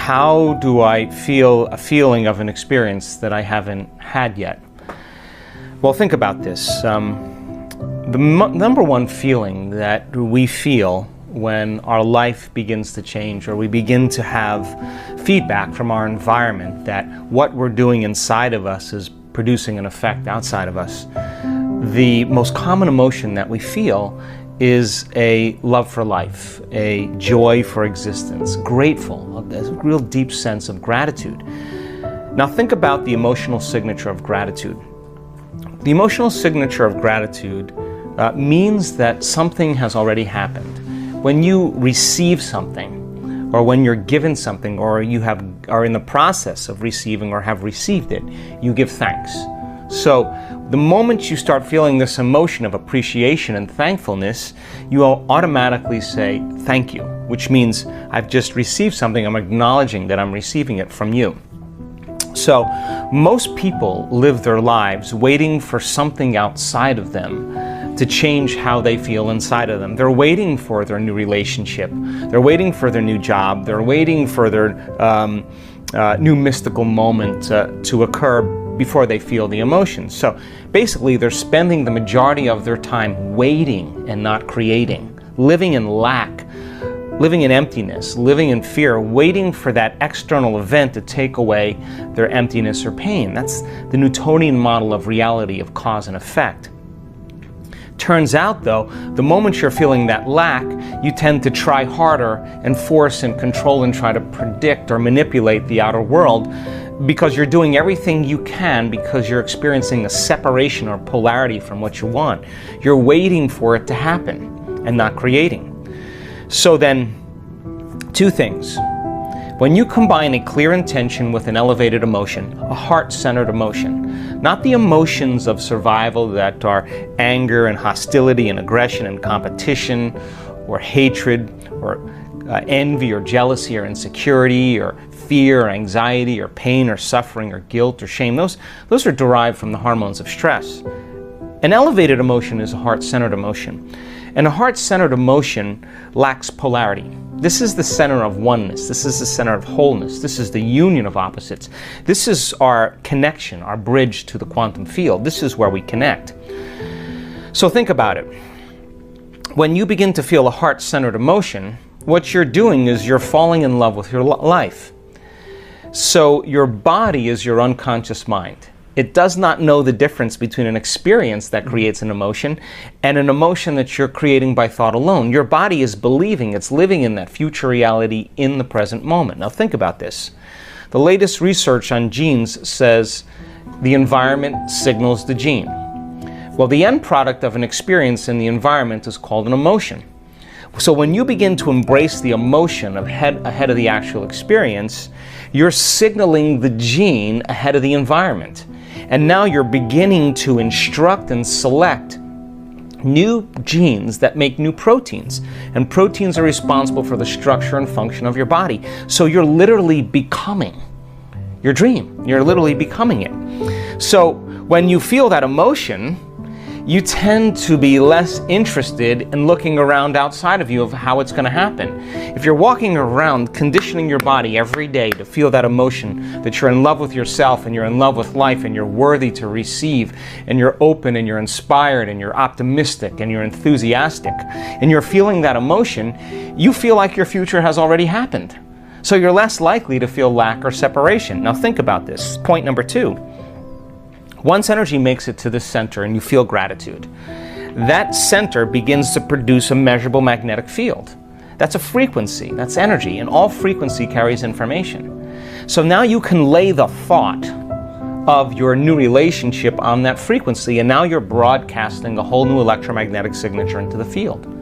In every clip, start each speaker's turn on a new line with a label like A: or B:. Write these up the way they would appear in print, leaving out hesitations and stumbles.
A: how do I feel a feeling of an experience that I haven't had yet? Well, think about this. The number one feeling that we feel when our life begins to change, or we begin to have feedback from our environment that what we're doing inside of us is producing an effect outside of us, the most common emotion that we feel is a love for life, a joy for existence, grateful, a real deep sense of gratitude. Now think about the emotional signature of gratitude. The emotional signature of gratitude means that something has already happened. When you receive something, or when you're given something, or you are in the process of receiving or have received it, you give thanks. So the moment you start feeling this emotion of appreciation and thankfulness, you will automatically say thank you, which means I've just received something. I'm acknowledging that I'm receiving it from you. So most people live their lives waiting for something outside of them to change how they feel inside of them. They're waiting for their new relationship. They're waiting for their new job. They're waiting for their new mystical moment to occur before they feel the emotions. So basically, they're spending the majority of their time waiting and not creating, living in lack, living in emptiness, living in fear, waiting for that external event to take away their emptiness or pain. That's the Newtonian model of reality, of cause and effect. Turns out, though, the moment you're feeling that lack, you tend to try harder and force and control and try to predict or manipulate the outer world, because you're doing everything you can because you're experiencing a separation or polarity from what you want. You're waiting for it to happen and not creating. So then, two things. When you combine a clear intention with an elevated emotion, a heart-centered emotion, not the emotions of survival that are anger and hostility and aggression and competition or hatred or envy or jealousy or insecurity or fear or anxiety or pain or suffering or guilt or shame, those are derived from the hormones of stress. An elevated emotion is a heart-centered emotion. And a heart-centered emotion lacks polarity. This is the center of oneness. This is the center of wholeness. This is the union of opposites. This is our connection, our bridge to the quantum field. This is where we connect. So think about it. When you begin to feel a heart-centered emotion, what you're doing is you're falling in love with your life. So your body is your unconscious mind. It does not know the difference between an experience that creates an emotion and an emotion that you're creating by thought alone. Your body is believing it's living in that future reality in the present moment. Now think about this. The latest research on genes says the environment signals the gene. Well, the end product of an experience in the environment is called an emotion. So when you begin to embrace the emotion ahead of the actual experience, you're signaling the gene ahead of the environment. And now you're beginning to instruct and select new genes that make new proteins. And proteins are responsible for the structure and function of your body. So you're literally becoming your dream. You're literally becoming it. So when you feel that emotion, you tend to be less interested in looking around outside of you of how it's going to happen. If you're walking around conditioning your body every day to feel that emotion, that you're in love with yourself and you're in love with life and you're worthy to receive and you're open and you're inspired and you're optimistic and you're enthusiastic and you're feeling that emotion, you feel like your future has already happened. So you're less likely to feel lack or separation. Now think about this. Point number 2. Once energy makes it to the center and you feel gratitude, that center begins to produce a measurable magnetic field. That's a frequency, that's energy, and all frequency carries information. So now you can lay the thought of your new relationship on that frequency, and now you're broadcasting a whole new electromagnetic signature into the field.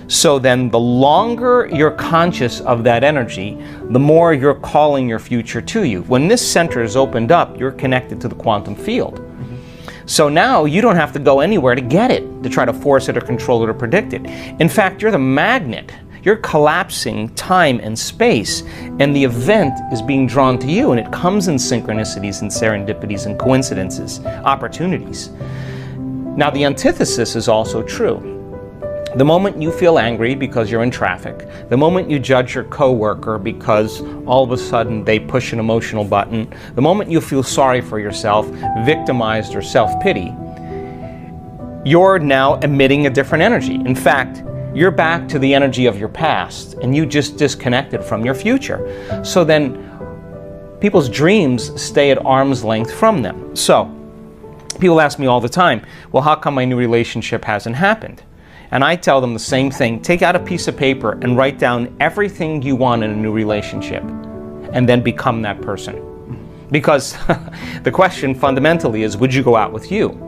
A: So then the longer you're conscious of that energy, the more you're calling your future to you. When this center is opened up, you're connected to the quantum field. So now you don't have to go anywhere to get it, to try to force it or control it or predict it. In fact, you're the magnet. You're collapsing time and space, and the event is being drawn to you, and it comes in synchronicities and serendipities and coincidences, opportunities. Now the antithesis is also true. The moment you feel angry because you're in traffic, the moment you judge your coworker because all of a sudden they push an emotional button, the moment you feel sorry for yourself, victimized or self-pity, you're now emitting a different energy. In fact, you're back to the energy of your past and you just disconnected from your future. So then people's dreams stay at arm's length from them. So people ask me all the time, well, how come my new relationship hasn't happened? And I tell them the same thing. Take out a piece of paper and write down everything you want in a new relationship and then become that person. Because the question fundamentally is, would you go out with you?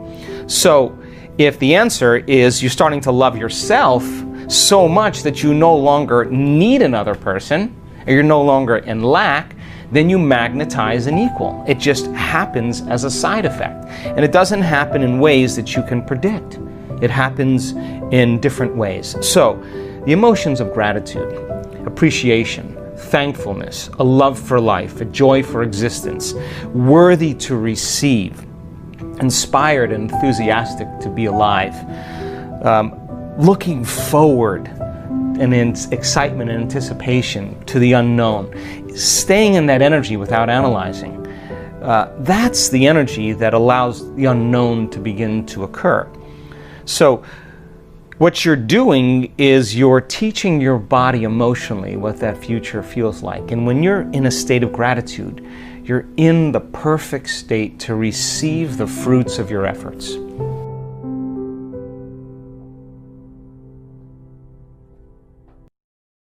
A: So if the answer is you're starting to love yourself so much that you no longer need another person, or you're no longer in lack, then you magnetize an equal. It just happens as a side effect. And it doesn't happen in ways that you can predict. It happens in different ways. So, the emotions of gratitude, appreciation, thankfulness, a love for life, a joy for existence, worthy to receive, inspired and enthusiastic to be alive, looking forward and in excitement and anticipation to the unknown, staying in that energy without analyzing. That's the energy that allows the unknown to begin to occur. So what you're doing is you're teaching your body emotionally what that future feels like. And when you're in a state of gratitude, you're in the perfect state to receive the fruits of your efforts.